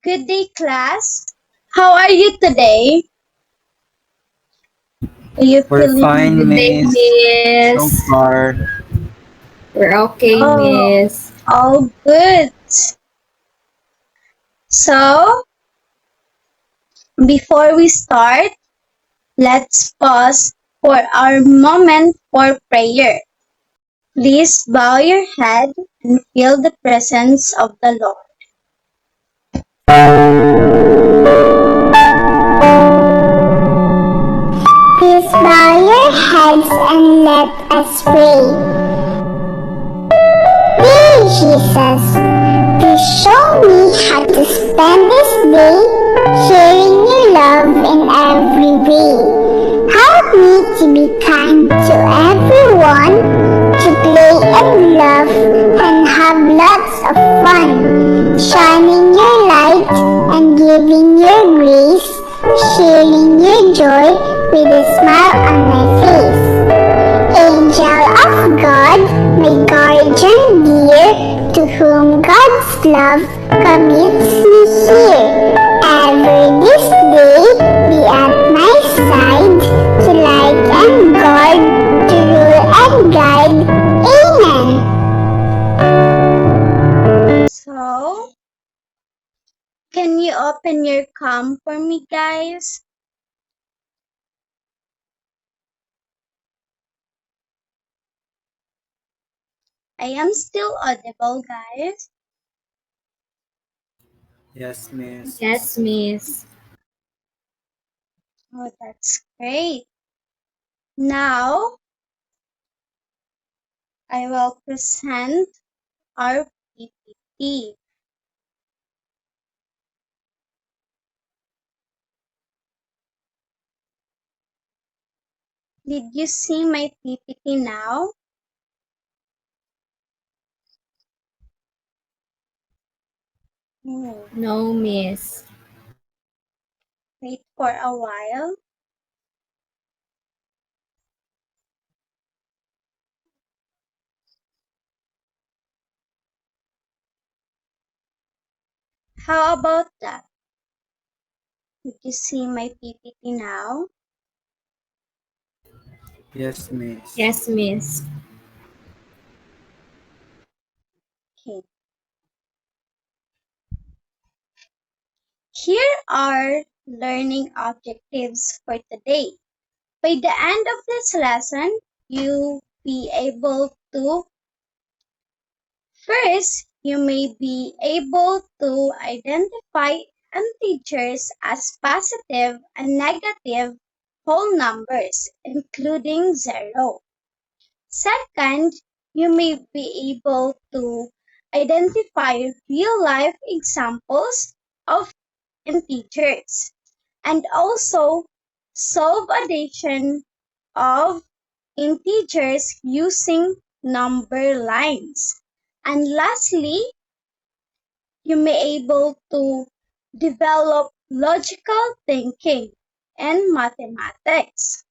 Good day, class. How are you today? Are you We're feeling fine, Good day, miss. So Miss. far. We're okay, oh, Miss. all good? So, before we start, let's pause for our moment for prayer. Please bow your head and feel the presence of the Lord. Please bow your heads and let us pray. Dear Jesus, please show me how to spend this day sharing your love in every way. Help me to be kind to everyone, to play and laugh and have lots of fun, shining your light and giving your grace, sharing your joy with a smile on my face. Angel of God, my guardian dear, to whom God's love commits me here. Ever this day be at my side, to light and guard, to rule and guide. Amen. So, can you open your cam for me, guys? I am still audible, guys. Yes, miss. Yes, Miss. Oh, that's great. Now, I will present our PPT. Did you see my PPT now? Hmm, No, Miss. wait for a while. How about that? Did you see my PPT now? Yes, miss. Yes, Miss. Okay. Here are learning objectives for today. By the end of this lesson, you'll be able to first, you may be able to identify integers as positive and negative whole numbers, including zero. Second, you may be able to identify real-life examples of integers and also solve addition of integers using number lines. And lastly, you may able to develop logical thinking and mathematics.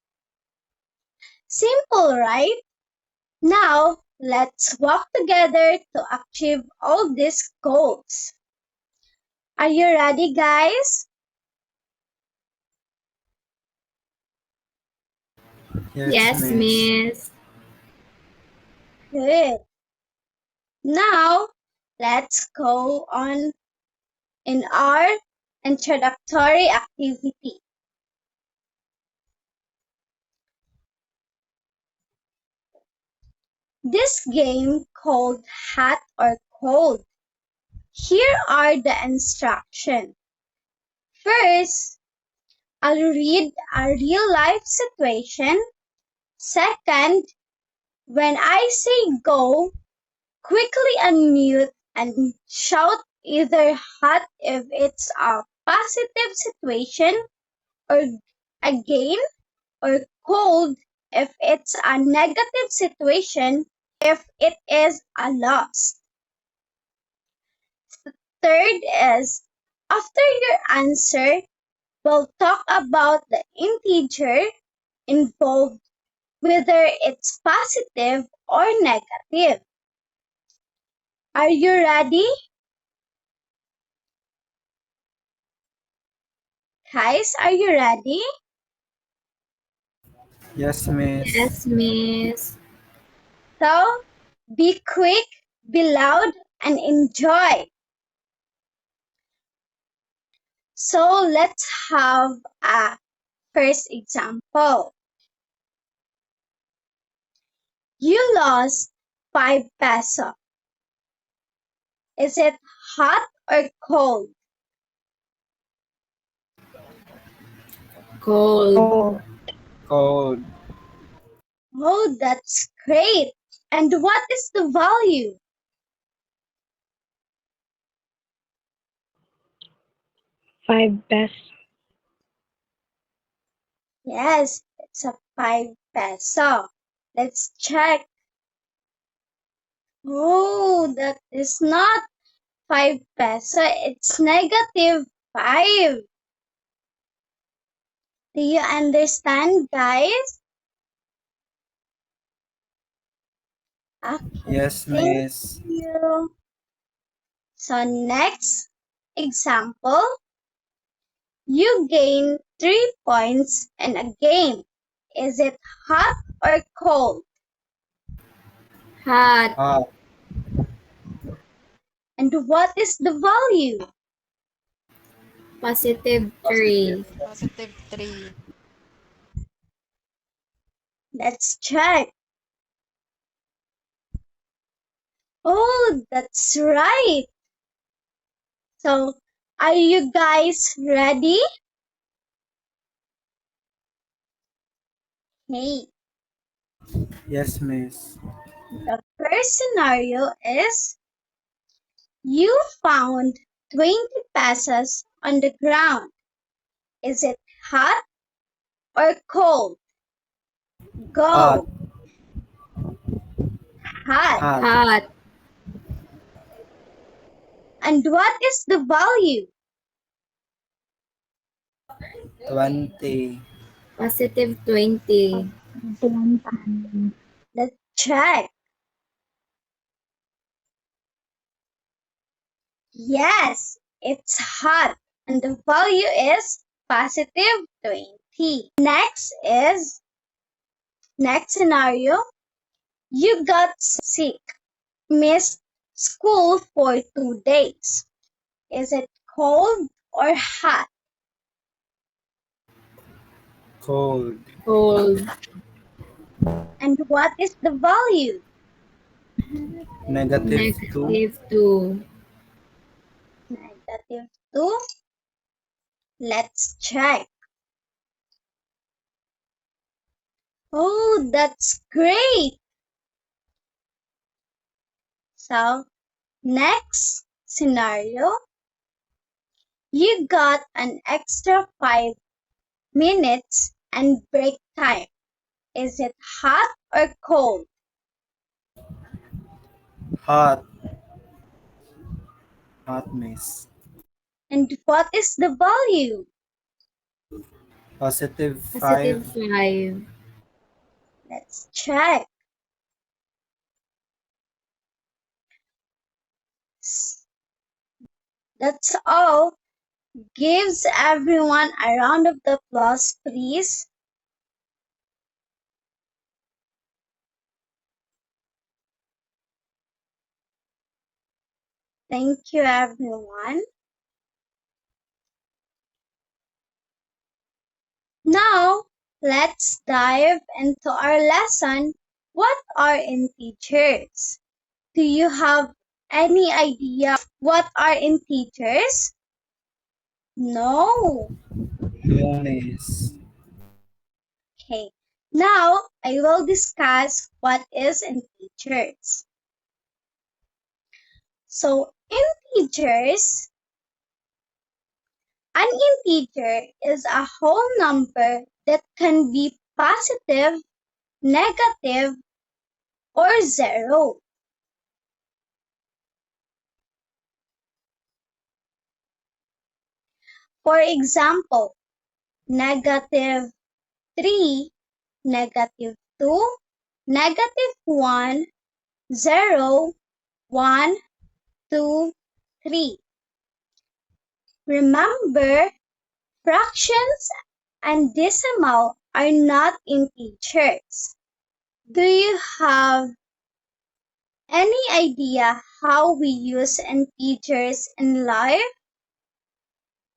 Simple, right? Now, let's work together to achieve all these goals. Are you ready, guys? Yes, Yes, miss. Miss. Good. Now, let's go on in our introductory activity. This game called Hot or Cold. Here are the instructions. First, I'll read a real life situation. Second, when I say go, quickly unmute and shout either hot if it's a positive situation or again or cold if it's a negative situation if it is a loss. Third is after your answer, we'll talk about the integer involved, whether it's positive or negative. Are you ready? Guys, are you ready? Yes, miss. Yes, Miss. So, be quick, be loud, and enjoy. So, let's have a first example. You lost 5 peso. Is it hot or cold? Cold. Cold. Oh, that's great. And what is the value? 5 pesos. Yes, it's a 5 peso. Let's check. Oh, that is not 5 peso. It's negative 5. Do you understand, guys? Okay, Yes, thank miss. you. So next example, you gain 3 points in a game. Is it hot or cold? Hot. Hot. And what is the value? Positive 3. Positive 3. Let's check. Oh, that's right. So, are you guys ready? Hey, Yes, miss. the first scenario is you found 20 pesos on the ground. Is it hot or cold? Go. Hot. Hot. Hot. Hot. And what is the value? 20. Positive 20. Let's check. Yes, it's hot. And the value is positive 20. Next scenario. You got sick, missed school for 2 days. Is it cold or hot? Cold. Cold. And what is the value? Negative 2. Negative 2. Negative 2. Let's check. Oh, that's great. So, next scenario. You got an extra 5 minutes and break time. Is it hot or cold? Hot. Hot, miss. And what is the value? Positive Positive 5. 5. Let's check. That's all. Gives everyone a round of applause, please. Thank you, everyone. Now, let's dive into our lesson. What are integers? Do you have any idea what are integers? No. No, miss. Okay. Now, I will discuss what is integers. So, an integer is a whole number that can be positive, negative, or zero. For example, negative 3, negative 2, negative 1, 0, 1, 2, 3. Remember, Fractions and decimal are not integers. Do you have any idea how we use integers in life?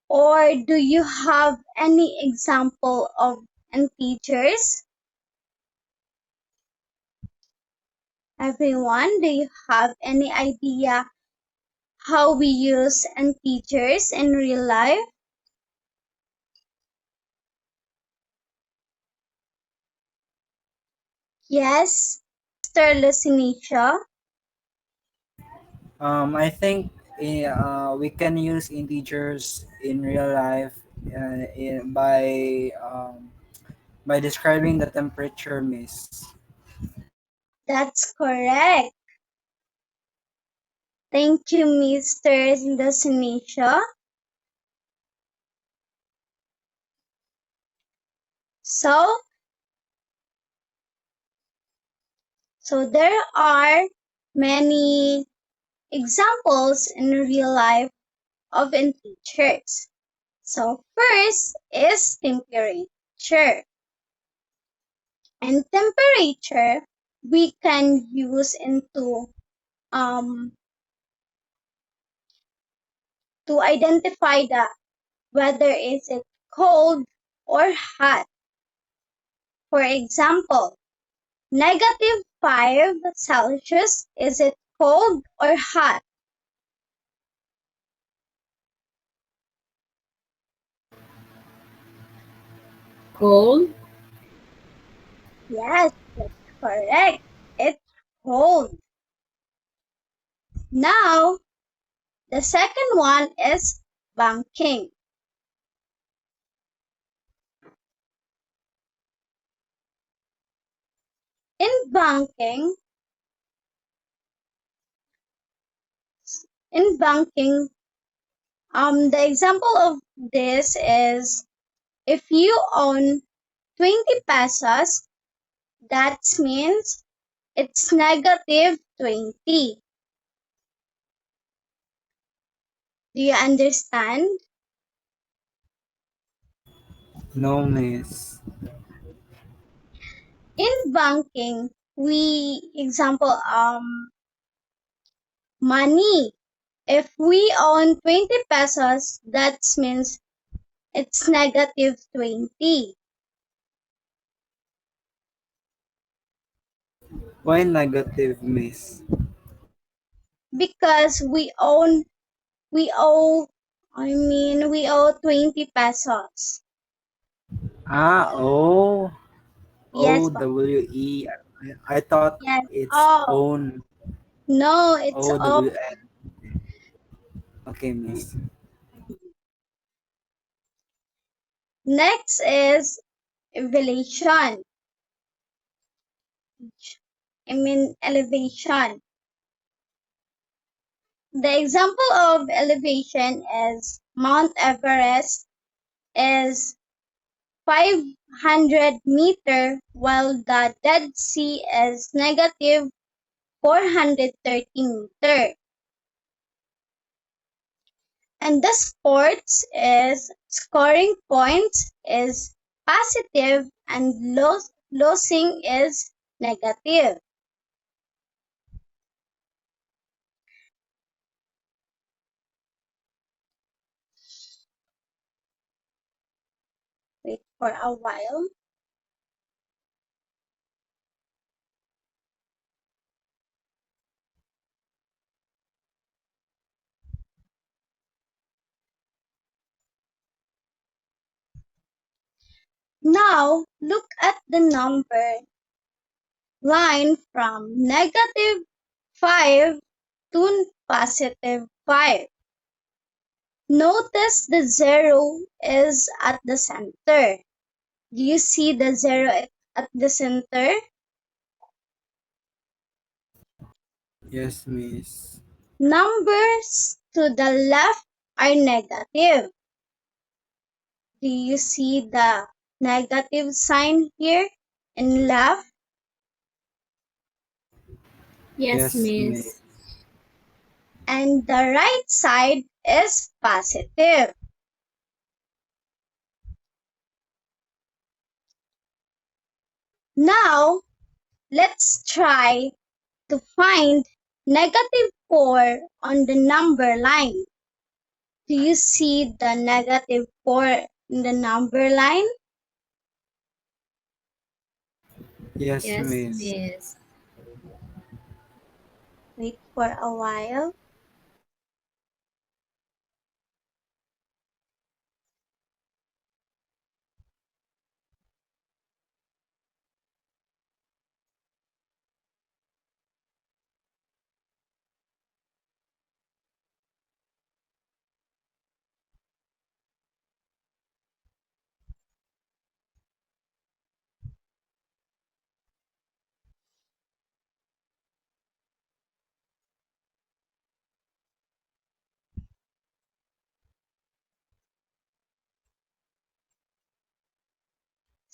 Or do you have any example of integers? Everyone, do you have any idea how we use integers in real life? Yes, Mr. Lucinisha. I think we can use integers in real life by describing the temperature, miss. That's correct. Thank you, Mr. Lucinisha. So there are many examples in real life of integers. So first is temperature. And temperature we can use um to identify the whether is it cold or hot. For example, -5 Celsius, is it cold or hot? Cold. Yes, that's correct. It's cold. Now, the second one is banking. In banking, in banking, the example of this is if you own 20 pesos, that means it's -20. Do you understand? No, miss. In banking, we example money. If we own 20 pesos, that means it's -20 Why negative, miss? because we owe 20 pesos. O Yes, O W E. I thought yes. it's Oh, own no, it's O all. W N. Okay, miss. Next is elevation. Elevation. The example of elevation is Mount Everest is 500 meter, while the Dead Sea is -430 meter. And the sports is scoring points is positive and losing is negative. Wait for a while. Now look at the number line from -5 to +5. Notice the zero is at the center. Do you see the zero at the center? Yes, miss. Numbers to the left are negative. Do you see the negative sign here in left? Yes, Yes, miss. miss. And the right side is positive. Now, let's try to find negative 4 on the number line. Do you see the negative 4 in the number line? Yes, Yes, miss. miss. Wait for a while.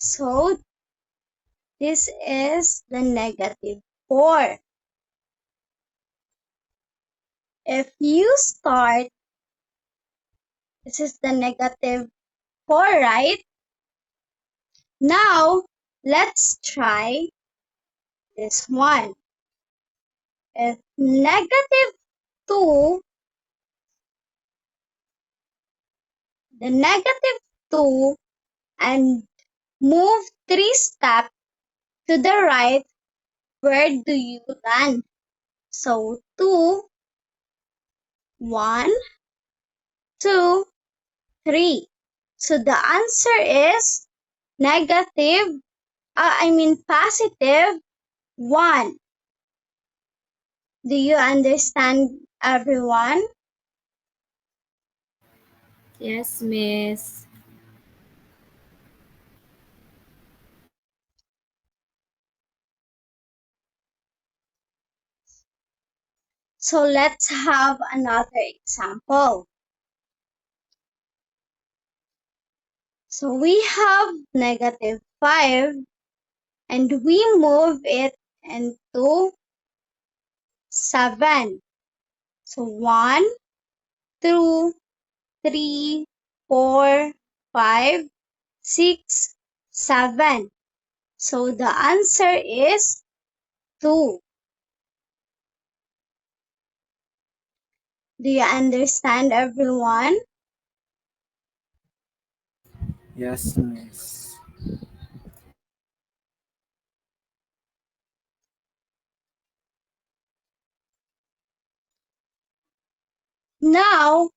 So, this is the negative 4. If you start, this is the negative 4, right? Now, let's try this one. If negative 2, the negative 2, and move 3 steps to the right, where do you land? So 2, 1, 2, 3. So the answer is positive 1. Do you understand, everyone? Yes, miss. So let's have another example. So we have negative 5 and we move it into 7. So 1, 2, 3, 4, 5, 6, 7. So the answer is 2. Do you understand, everyone? Yes, miss. Now,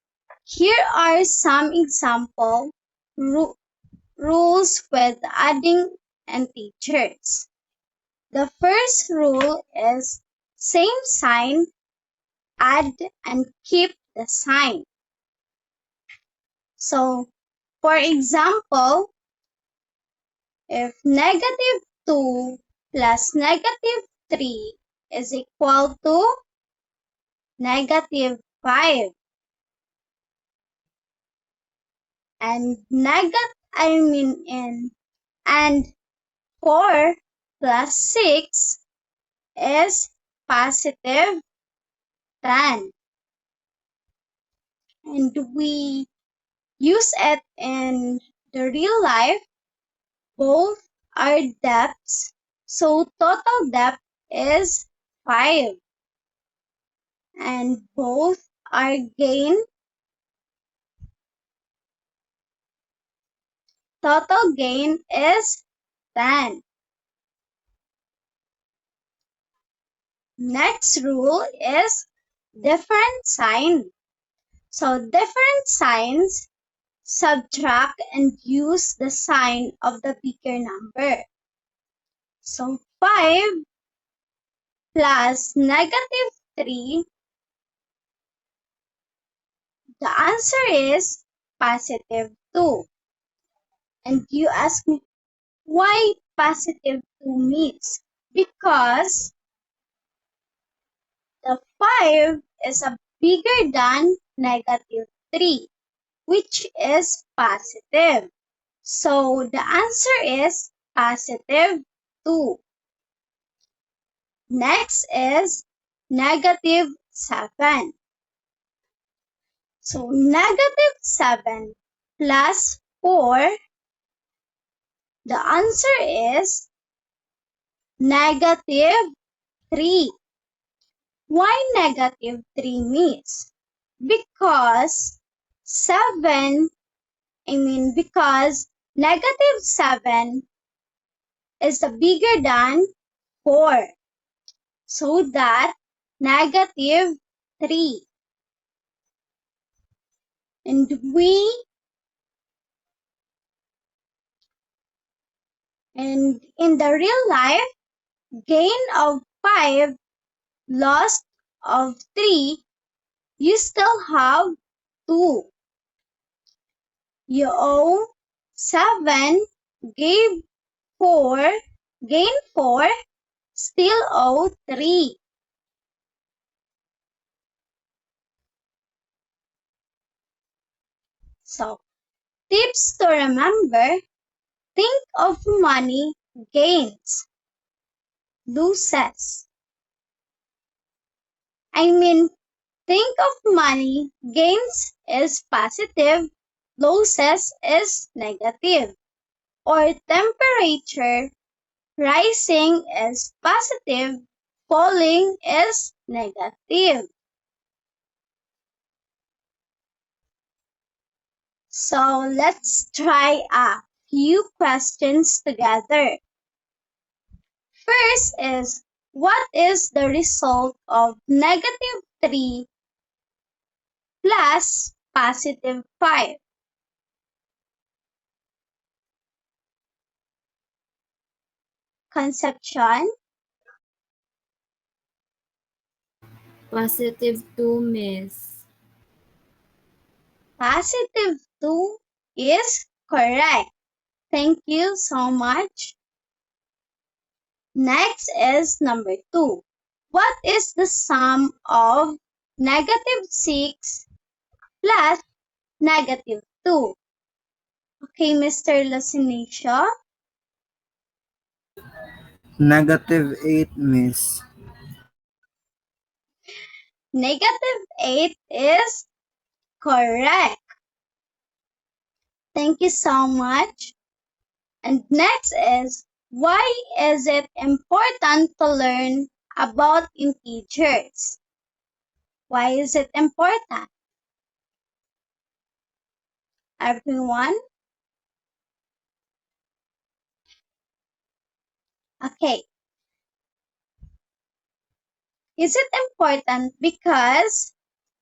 here are some example rules with adding integers. The first rule is same sign, add and keep the sign. So, for example, if negative 2 plus negative 3 is equal to negative 5, and and 4 plus 6 is positive 10, and we use it in the real life. Both are depths, so total depth is 5, and both are gain. Total gain is 10. Next rule is different sign. So different signs, subtract and use the sign of the bigger number. So 5 plus negative 3, the answer is positive 2. And you ask me, why positive 2 means? Because the 5 is a bigger than negative 3, which is positive. So the answer is positive 2. Next is negative 7. So negative 7 plus 4, the answer is negative 3. Why negative 3, miss? Because because negative 7 is bigger than 4. So that negative 3. And in the real life, gain of 5, loss of 3, you still have 2. You owe 7, gave 4, gain 4, still owe 3. So, tips to remember, think of money gains, losses. Think of money gains is positive, losses is negative. Or temperature rising is positive, falling is negative. So let's try a few questions together. First is, what is the result of negative 3 plus positive 5? Conception, Positive 2, miss. positive 2 is correct. Thank you so much. Next is number 2. What is the sum of negative 6 plus negative 2? Okay, Mr. Lasinisha. Negative 8, miss. Negative 8 is correct. Thank you so much. And next is, why is it important to learn about integers? Why is it important? Everyone? Okay. Is it important because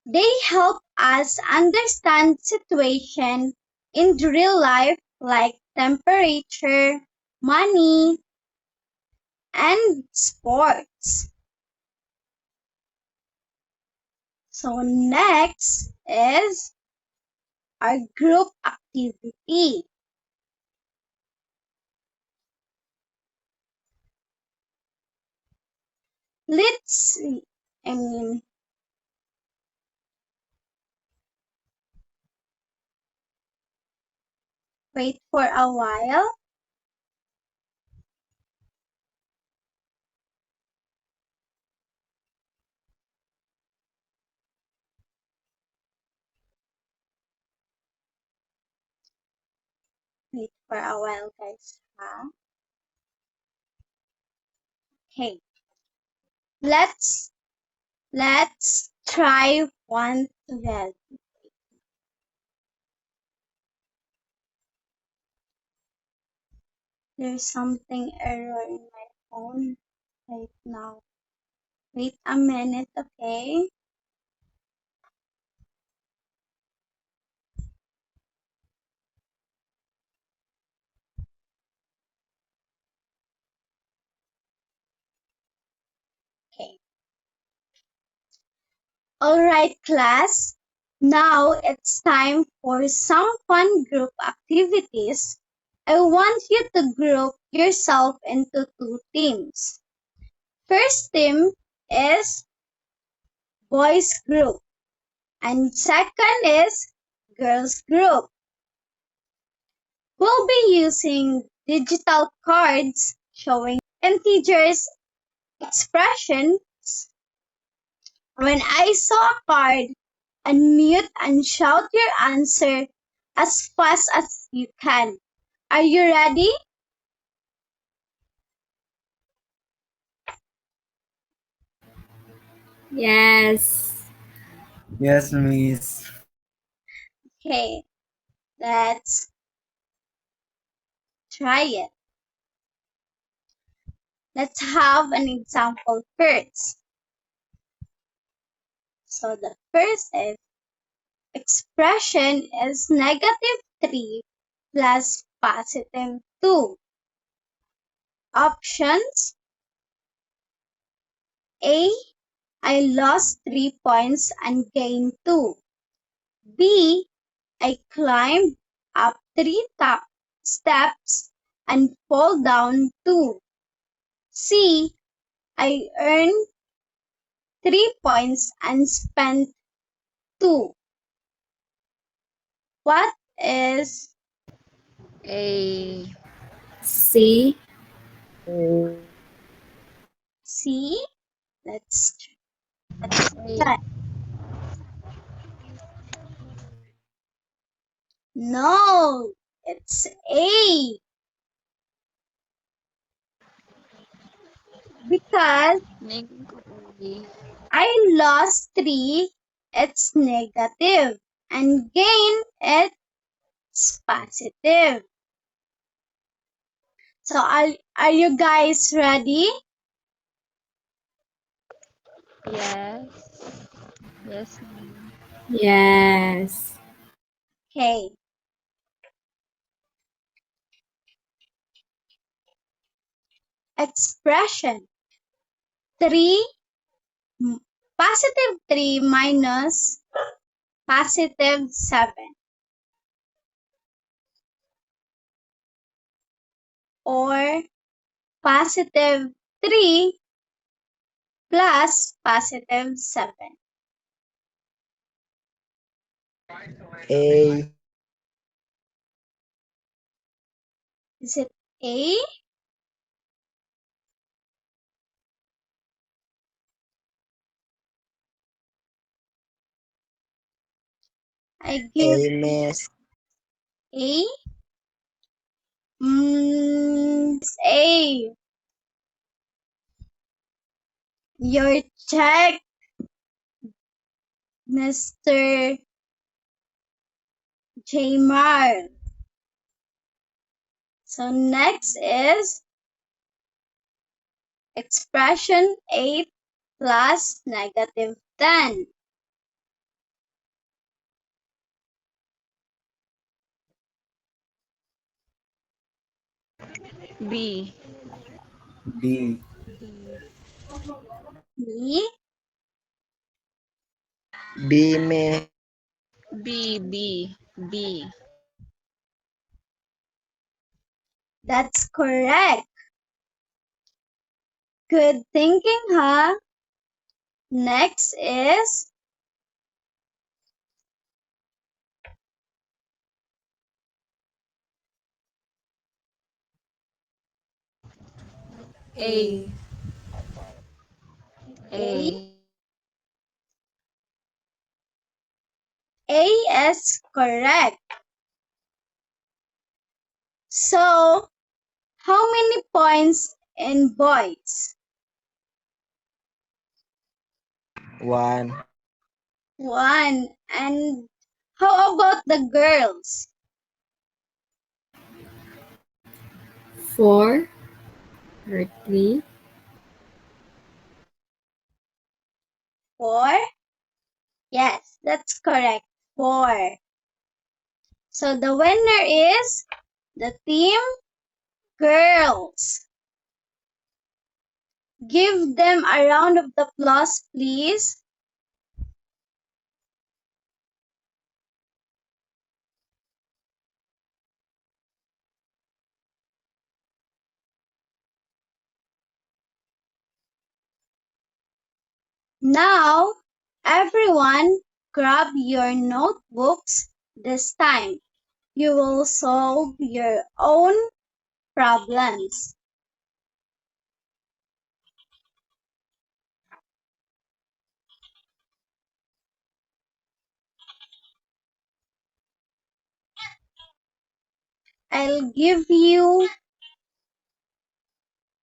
they help us understand situation in real life like temperature, money, and sports. So next is our group activity. Let's see. Wait for a while. Wait for a while, guys. Okay. Let's try one together. There's something error in my phone right now. Wait a minute, okay? Okay. Alright, class. Now it's time for some fun group activities. I want you to group yourself into 2 teams. First team is boys group and second is girls group. We'll be using digital cards showing integers expressions. When I saw a card, unmute and shout your answer as fast as you can. Are you ready? Yes. Yes, Miss. Okay, let's try it. Let's have an example first. So the first expression is -3 plus +2. Options: A. I lost 3 points and gained 2. B. I climbed up 3 steps and fall down 2. C. I earned 3 points and spent 2. What is A. C. C? Let's A. try. No, it's A. Because Negative. I lost 3, it's negative. And gain, it's positive. So are you guys ready? Yes. Yes, ma'am. Yes. Okay. Expression 3 positive 3 minus positive 7, or positive 3 plus positive 7. A. Is it A? I give A, Miss. A. It's A. Your check, Mr. Jamar. So next is expression 8 plus negative 10. B. B. B. B, Miss. B. B. B. That's correct. Good thinking, huh? Next is A. A. A. A is correct. So, how many points in boys? 1. 1. And how about the girls? 4 or 3. 4? Yes, that's correct. 4. So the winner is the team girls. Give them a round of applause, please. Now, everyone, grab your notebooks. This time, you will solve your own problems. I'll give you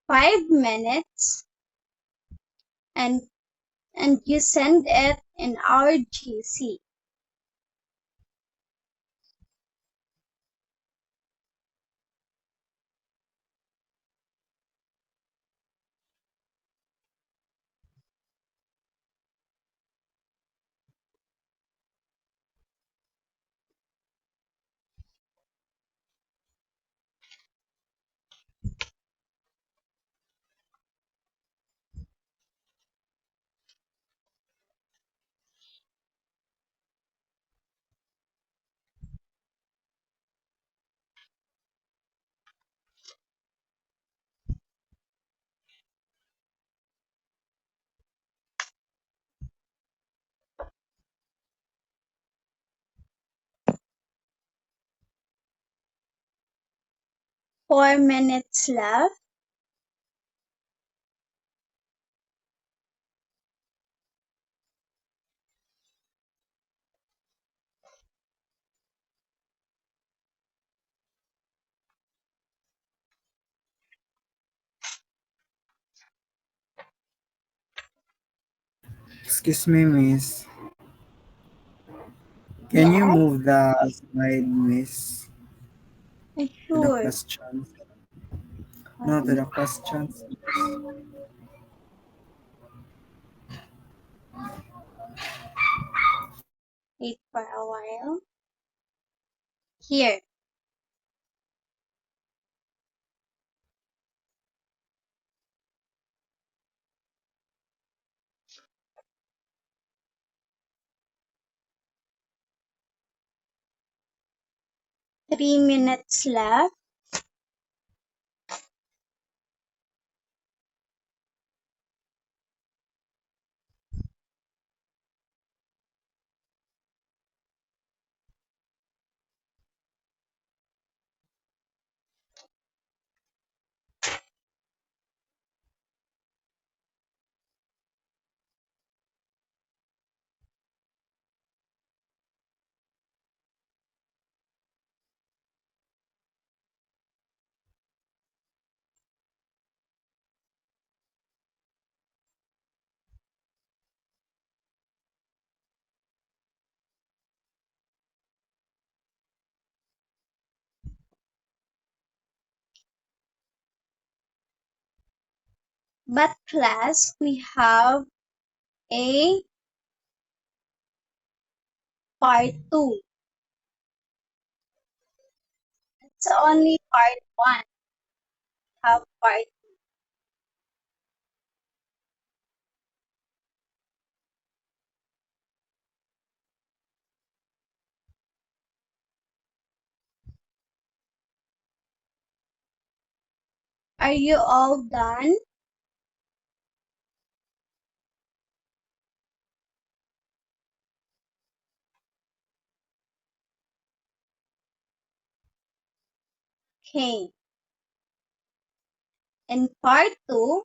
5 minutes and and you send it in our GC. $4 minutes left. Excuse me, miss. Can you Yes, move the slide, miss, to the sure. questions? No, to the questions. Wait for a while. Here. $3 minutes left. But class, we have a part 2. It's only part 1. Have part. Are you all done? Okay. In part 2,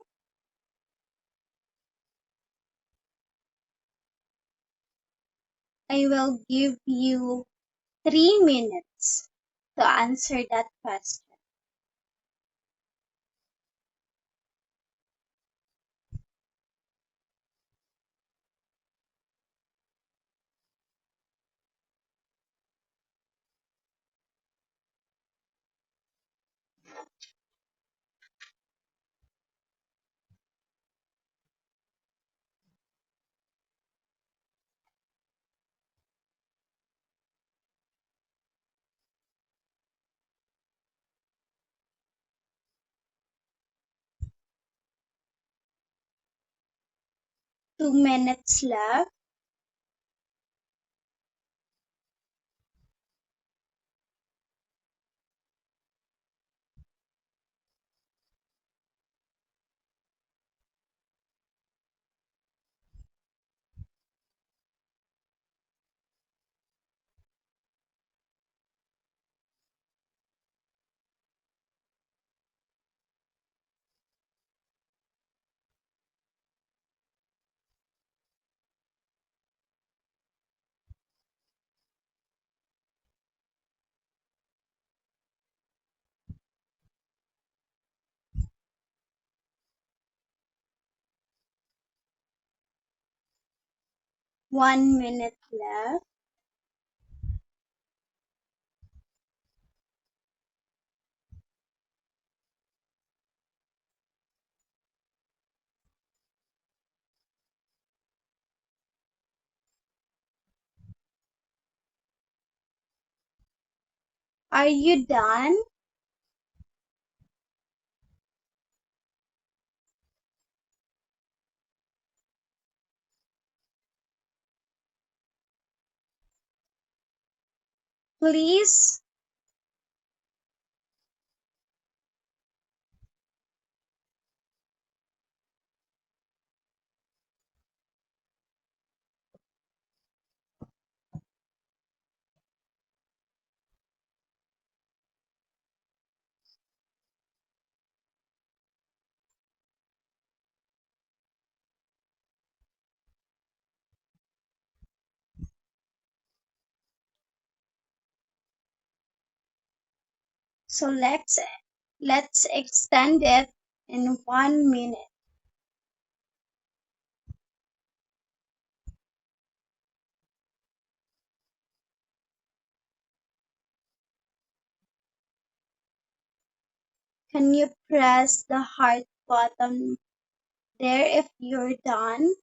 I will give you 3 minutes to answer that question. $2 minutes left. 1 minute left. Are you done? Please. So let's extend it in 1 minute. Can you press the heart button there if you're done?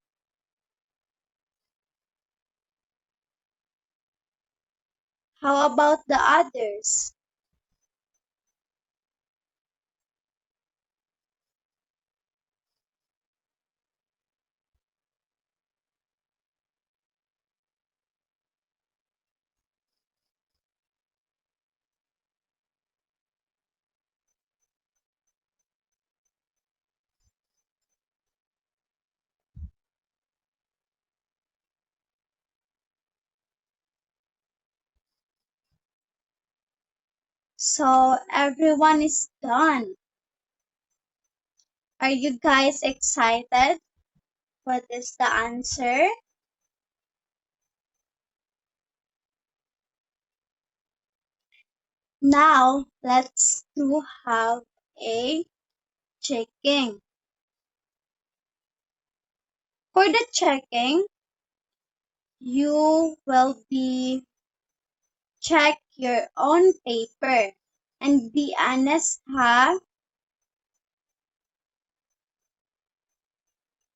How about the others? So everyone is done. Are you guys excited? What is the answer? Now let's do have a checking. For the checking, you will be check your own paper and be honest, ha?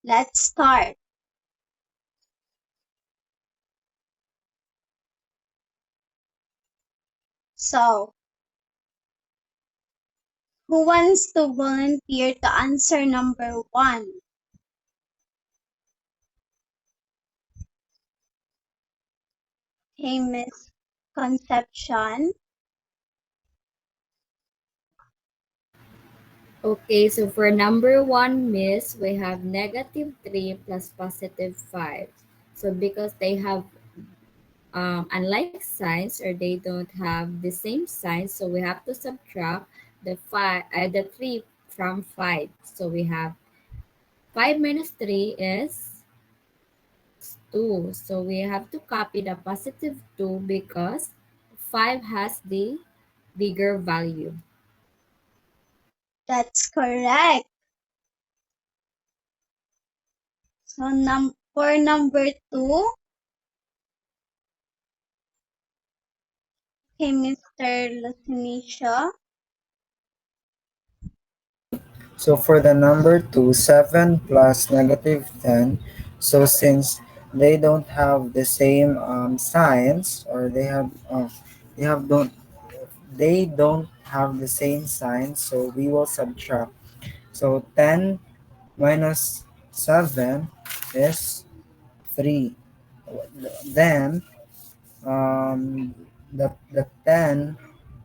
Let's start. So, who wants to volunteer to answer number 1? Hey, Miss Conception. Okay, so for number 1, Miss, we have -3 plus +5. So because they have unlike signs or they don't have the same signs, so we have to subtract the 3 from 5. So we have 5 minus 3 is 2. So we have to copy the +2 because 5 has the bigger value. That's correct. So for number 2, okay, Mr. Lasinisha. So for the number 2, 7 plus -10. So since they don't have the same signs, or they have don't they don't have the same signs, so we will subtract. So 10 minus 7 is 3. Then the 10,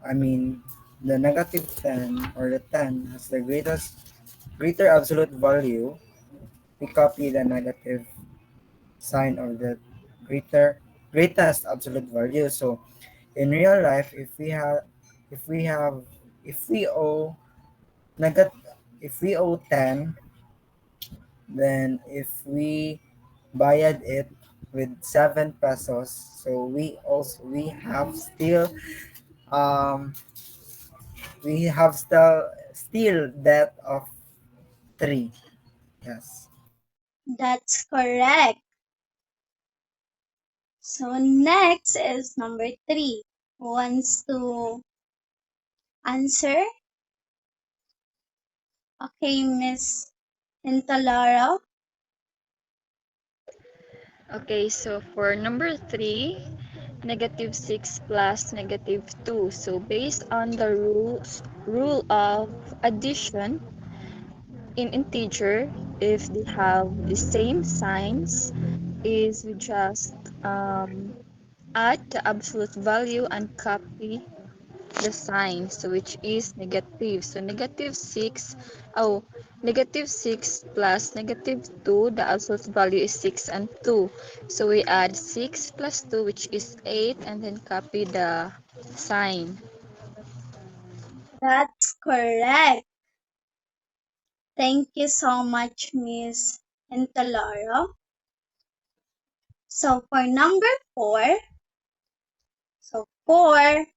I mean the -10 or the 10 has the greater absolute value. We copy the negative sign of the greatest absolute value. So in real life, if we have if we owe negative if we owe 10, then if we bayad it with 7 pesos, so we have um still debt of 3. Yes. That's correct. So next is number 3. Who wants to answer? Okay, Miss Hintalara. Okay, so for number 3, -6 plus -2. So based on the rule of addition in integer, if they have the same signs, is we just add the absolute value and copy the sign, so which is negative. So -6, oh, -6 plus -2, the absolute value is 6 and 2. So we add 6 plus 2, which is 8, and then copy the sign. That's correct. Thank you so much, Miss Hintalara. So for number 4, so 4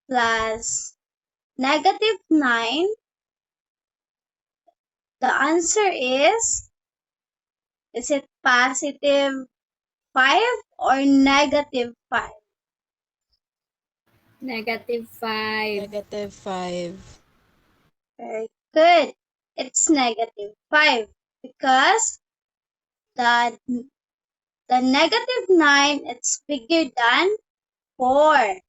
plus -9, the answer is it positive 5 or -5? -5. -5. Very good. It's -5 because the -9 it's bigger than 4.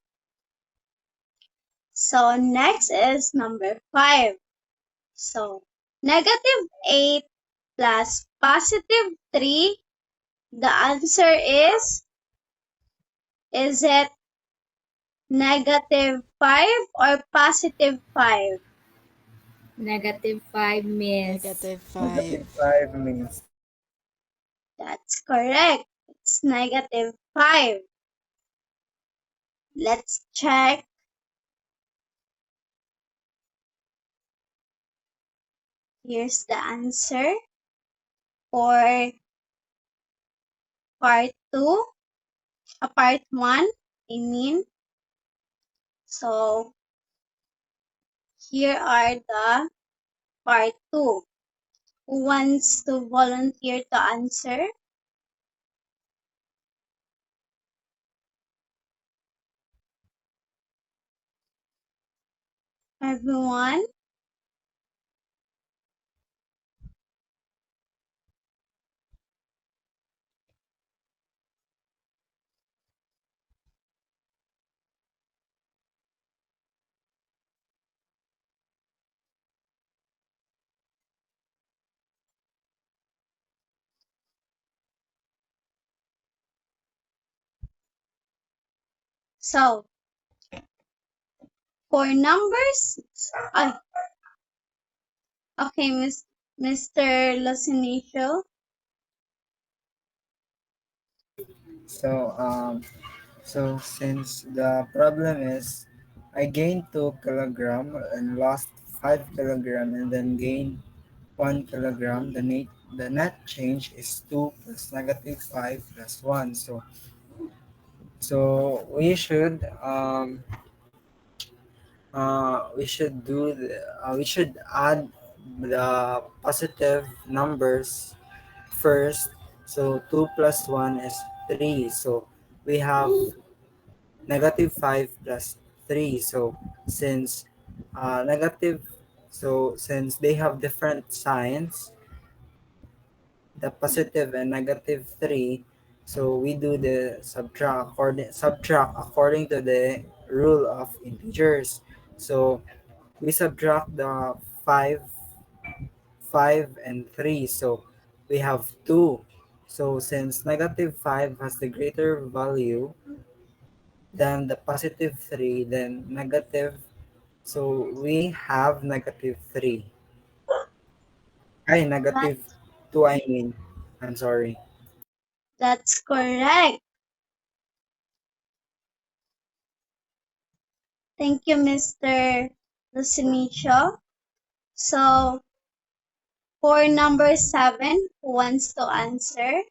So next is number 5. So -8 plus +3, the answer is it -5 or +5? -5, Miss. Negative -5. 5 means That's correct. It's -5. Let's check. Here's the answer for part 2, part 1, I mean. So here are the part 2. Who wants to volunteer to answer? Everyone? So, for numbers, ay, okay, Mr. Losinicio. so since the problem is I gained 2 kilogram and lost 5 kilogram and then gained 1 kilogram, the net change is 2 plus -5 plus 1. So we should add the positive numbers first. So 2 plus 1 is 3. So we have -5 plus 3. Since negative, since they have different signs, the positive and -3, so we do the subtract according to the rule of integers. So we subtract the 5 5 and 3, so we have 2. So since -5 has the greater value than the positive 3, then negative, so we have -3. Ay, That, -2, I mean. I'm sorry. that's correct. Thank you, Mr. Losinicio. So, for number 7, who wants to answer?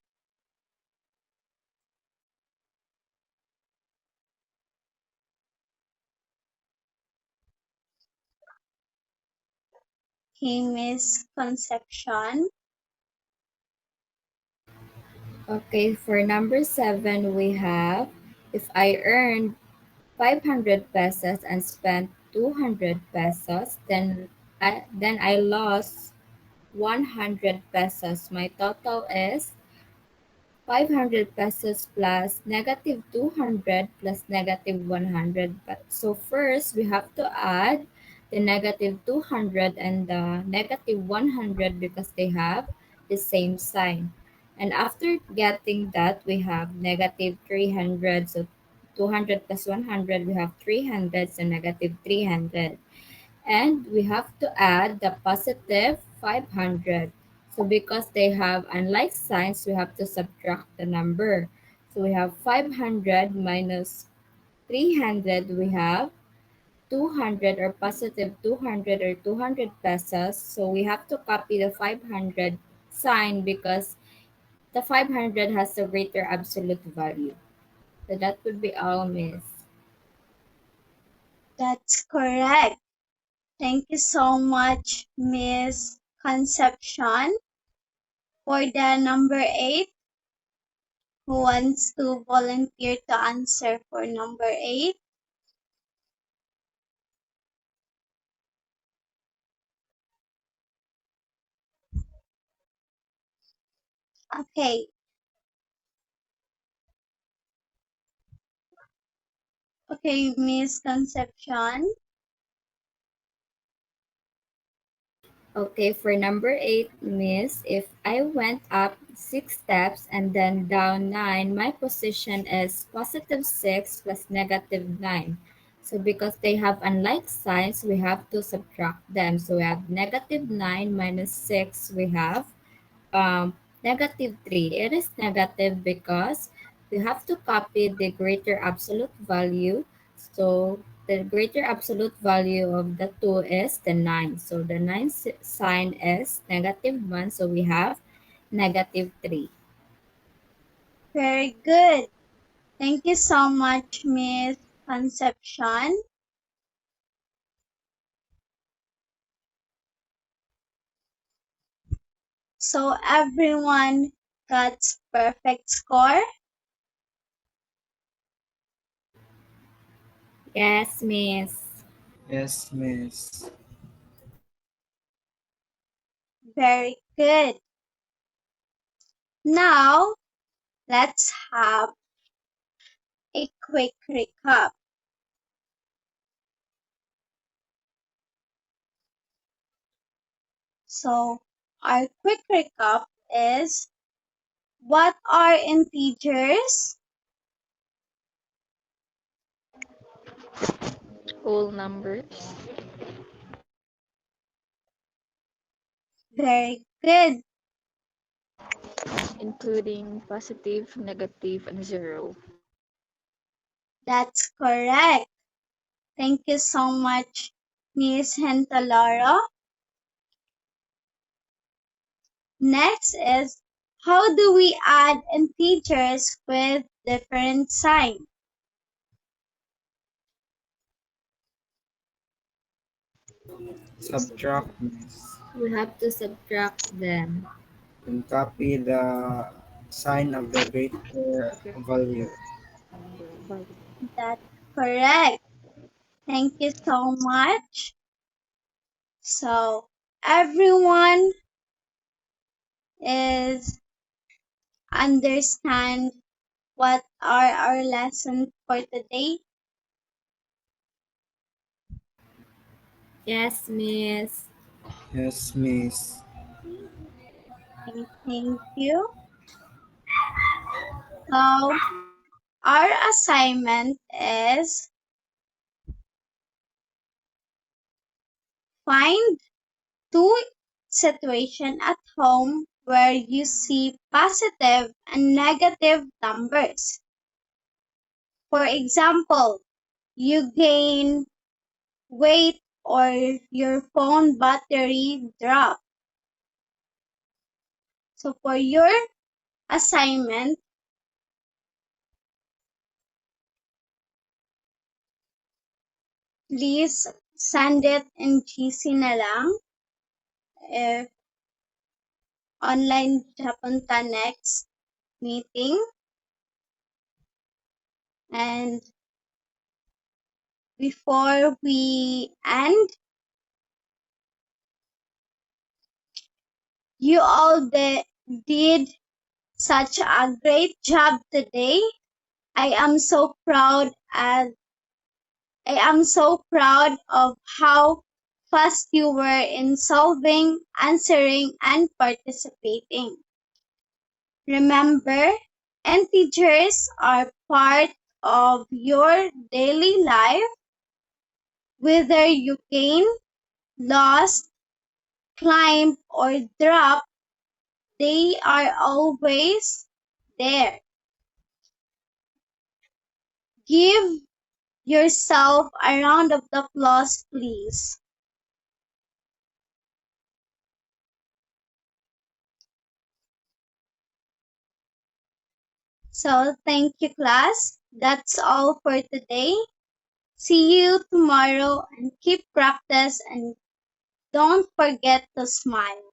Okay, Miss Concepcion. Okay, for number 7, we have if I earned 500 pesos and spent 200 pesos, then I lost 100 pesos. My total is 500 pesos plus negative 200 plus negative 100. So first, we have to add the negative 200 and the negative 100 because they have the same sign. And after getting that, we have negative 300. So 200 plus 100, we have 300, so negative 300. And we have to add the positive 500. So because they have unlike signs, we have to subtract the number. So we have 500 minus 300, we have 200 or positive 200 or 200 pesos. So we have to copy the 500 sign because the 500 has a greater absolute value. So that would be all, Miss. That's correct. Thank you so much, Miss Concepcion. For the number 8, who wants to volunteer to answer for number 8? Okay. Okay, Miss Concepcion. Okay, for number 8, Miss, if I went up 6 steps and then down 9, my position is positive 6 plus negative 9. So because they have unlike signs, we have to subtract them. So we have negative 9 minus 6, we have negative 3. It is negative because we have to copy the greater absolute value. So the greater absolute value of the 2 is the 9. So the 9 sign is negative 1. So we have negative 3. Very good. Thank you so much, Miss Concepcion. So everyone got perfect score? Yes, Miss. Yes, miss. Very good. Now, let's have a quick recap. So, our quick recap is, what are integers? Whole numbers. Very good. Including positive, negative, and zero. That's correct. Thank you so much, Miss Hentaloro. Next is, how do we add integers with different signs? Subtract, miss. We have to subtract them. And copy the sign of the greater value. That's correct. Thank you so much. So, everyone is understand what are our lessons for today? Yes, Miss. Yes, miss. Okay, thank you. So, our assignment is find two situations at home where you see positive and negative numbers. For example, you gain weight or your phone battery drop. So for your assignment, please send it in GC na lang if online siya punta next. meeting. And before we end, you all did such a great job today. I am so proud of how fast you were in solving, answering, and participating. Remember, integers are part of your daily life, whether you gain, lost, climb, or drop, they are always there. Give yourself a round of applause, please. So thank you, class. That's all for today. See you tomorrow and keep practice and don't forget to smile.